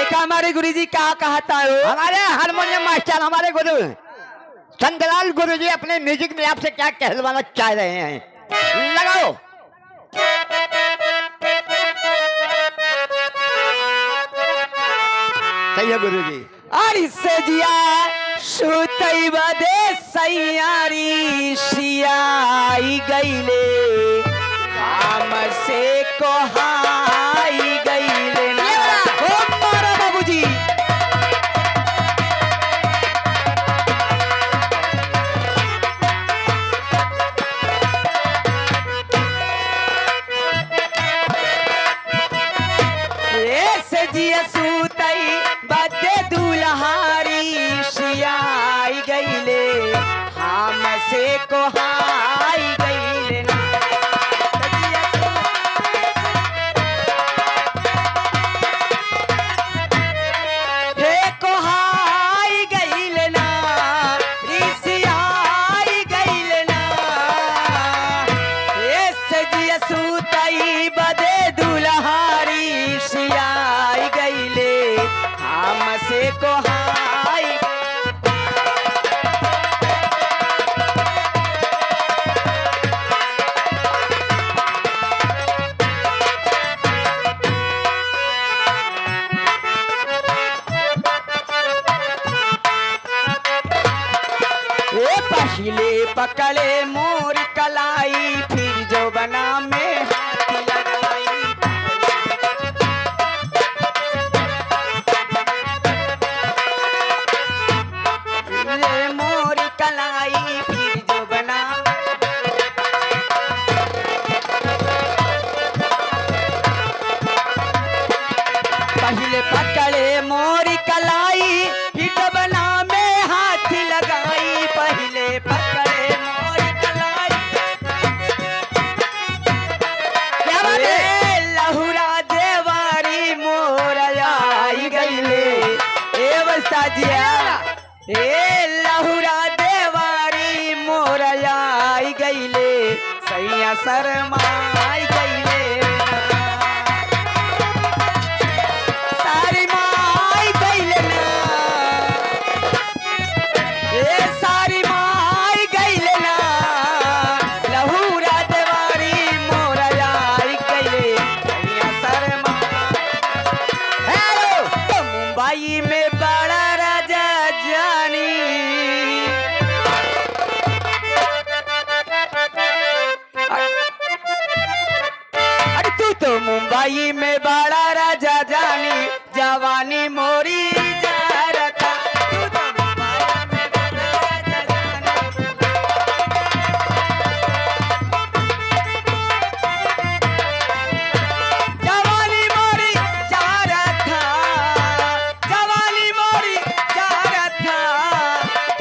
देखा हमारे गुरुजी क्या कहता है। हमारे हारमोनियम मास्टर हमारे गुरु चंद्रलाल गुरुजी अपने म्यूजिक में आपसे क्या कहलवाना चाह रहे हैं, लगाओ। सही है गुरुजी। अरे से जिया सुतई बदे सैयारी सियाई गईले काम से कोहाई गईले ना। ओ मारा बाबूजी से जिया सुतई बदे दुल्हारी सियाई गईले हम से कोहाई गईले ना। हे कोहाई गईले ना सियाई गईले ना। हे से जिया सुतई बदे दुल्हारी सियाई गईले हमसे कोहाई। ए पहले पकड़े मोर कलाई फिर जो बना में हाथ लगाई। रे मोर कलाई फिर जो बना पहले पकड़े मोर कलाई फिर जो बना में हाथ लगाई। पहले पकड़े मोर कलाई क्या बात है। लहुरा देवारी मोर आई गईले ए बस्ता जिया। ए लहुरा देवारी मोर आई गईले सैया शरमाई गईले सारी माई गईले ना। ए सारी माई गईले ना लहुरा देवारी मोर आई गईले सैया शरमाई। हेलो मुंबई में बड़ा राजा जानी अरे तू तो मुंबई में बड़ा राजा जानी जवानी मोरी जा रखा। तू तो मुंबई में बड़ा राजा जानी जवानी मोरी जा रखा। जवानी मोरी जा रखा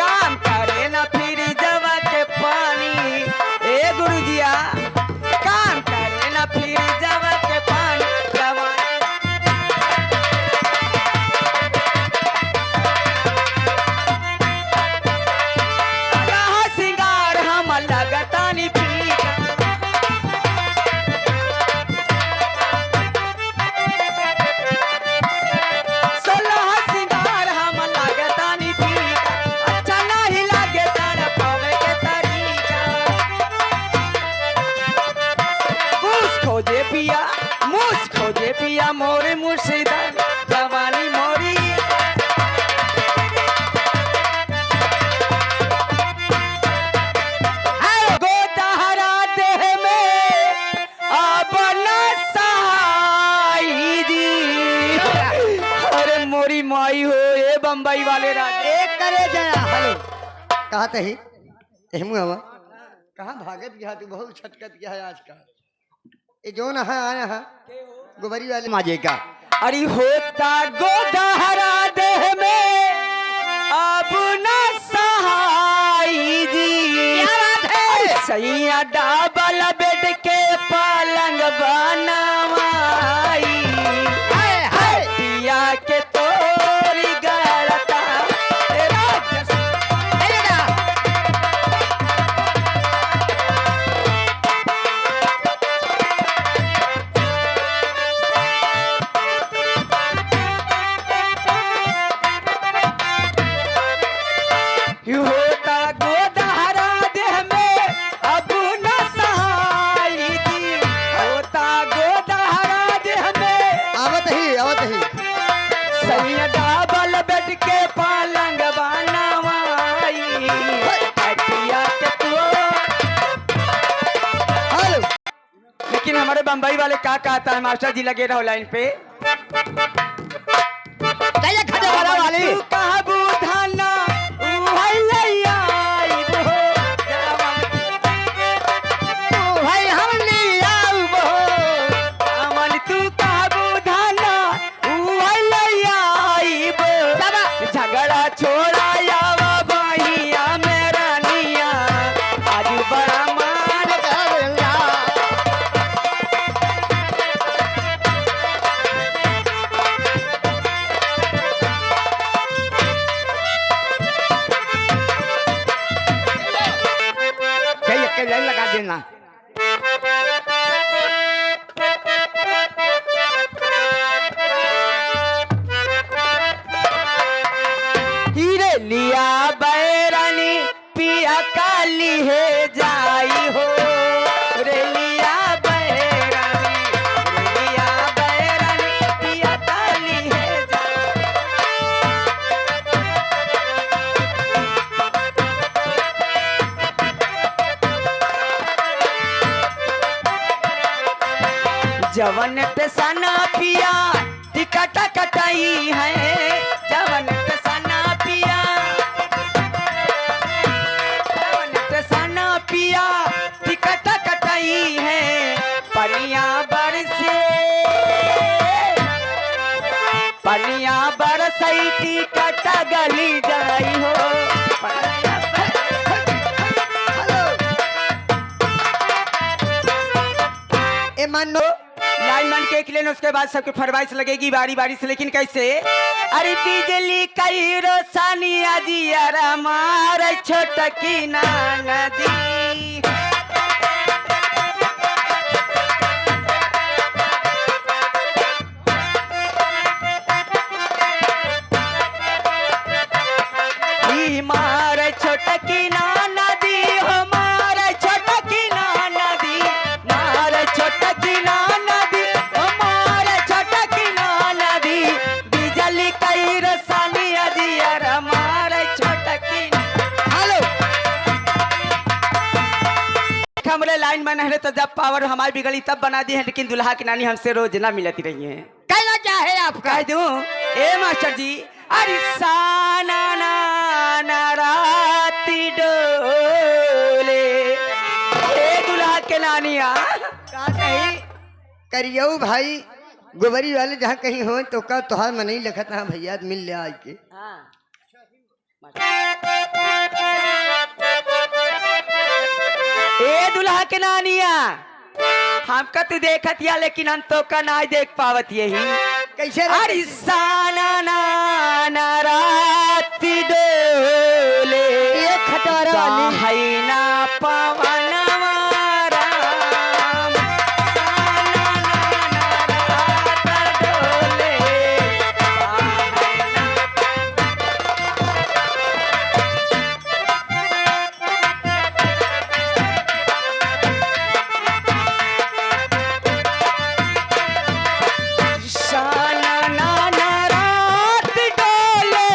काम करे ना फिर जवा के पानी। ए गुरुजिया काम करे ना फिर जवा के पानी। जवानी रहा सिंगार हम लगतानी फीका। सोलह सिंगार हम लगतानी फीका। अच्छा नहीं लागे तारा पावे के तरीका। मूस खोजे पिया मोरे मुर्शिदान जवानी मोरी। गोदहरा देह में अब न सहाई दी। अरे मोरी माई हो ए बम्बई वाले राज एक करे जरा हेलो कहा तही एहमु हवा कहाँ भागत गया तू, बहुत छटकत गया है आज का। ये जो ना है आया है गोबरी वाले माजे का। अरे होता गोदहरा देह में अब न सहाई दी। सैया डबल बेड के पलंग बनवाई। पिया के तोरी गड़ता हमारे बम्बई वाले क्या कहता है मास्टर जी लगे रहो लाइन पे चाहिए खड़े वाला वाली तू कहबू धाना उहैया आइबो भाई हम नहीं आऊबो अमन तू कहबू धाना उहैया आइबो झगड़ा छोड़ा यावा बहिया मेरा निया आज बड़ा मान करेगा चाहिए के लाइन लगा देना हीरे लिया बैरानी पिया काली है जाई हो रे लिया बैरानी रे लिया बैरानी पिया काली है जाई जवन पे सना पिया टिकट कटाई है जवन पे सना पिया जवन पे सना पिया टिकट कटाई है पनिया बरसे पनिया बरसई टिकट गली जाई हो पनिया ए मानो लाइन मन के एक लेन उसके बाद सबके फरमाइश लगेगी बारी बारी से लेकिन कैसे अरे बिजली कई रोशनी अजियर मार छोटकी ना नदी ई मार छोटकी ना नदी हमार छोटकी ना नदी मार छोटकी ना नदी हमार छोटकी ना नदी बिजली कई रसानी अजियर हमार छोटकी हेलो हमरे लाइन में नहीं तो जब पावर हमारी बिगड़ी तब बना दी है लेकिन दुल्हा की नानी हमसे रोज ना मिलती रही है कहना क्या है आपका कह दूं ए मास्टर जी अरे साना ना ना राती डोले ए दुल्हा के नानिया का कही करियो भाई गोबरी वाले जहाँ कहीं हो तो का तोहार मन नहीं लिखत हाँ भैया मिल ले आज के ए दुल्हा के नानिया हमका तू देखत या लेकिन हम तो का ना देख पावत यही कैसे रे? अरे साना ना ना राती डोले ये खटारा वाली है ना पवन राम साना ना ना रात डोले है ना शाना ना ना रात डोले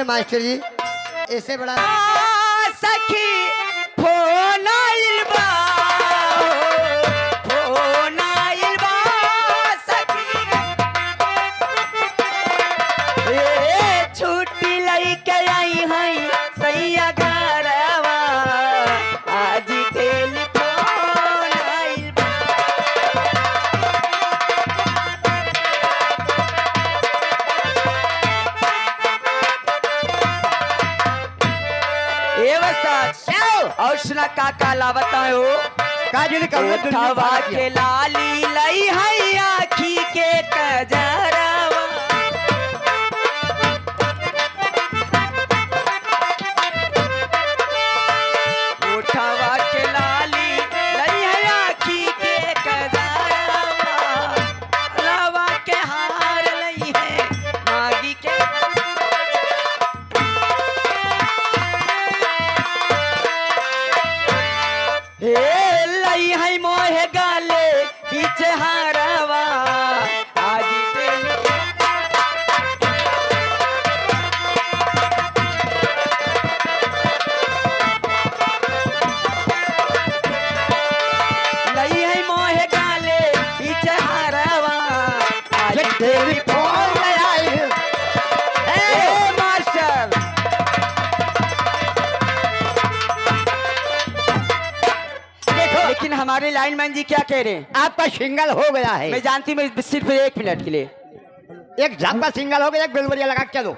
मास्टर जी ऐसे बड़ा सखी फोन आइल बा फोन आइल बा सखी ए छुट्टी लइके आई हई सैया घरवा आज टेलीफोन आइल बा ए बसा और सुना का लावता हो काजल का उठावा के लाली लई है आखी के कजरावा उठावा के लाली लई है आखी के कजरावा लावा के हार लई है मागी के हे लई है मोहे गाले पीछे हारवा आज लई है मोहे गाले पीछे हारवा आज तेरी फोन आई ए मास्टर लेकिन हमारे लाइनमैन जी क्या कह रहे हैं? आपका सिंगल हो गया है। मैं जानती हूँ, मैं सिर्फ 1 मिनट के लिए एक झपका सिंगल हो गया, एक बेलवरिया लगा के चलो।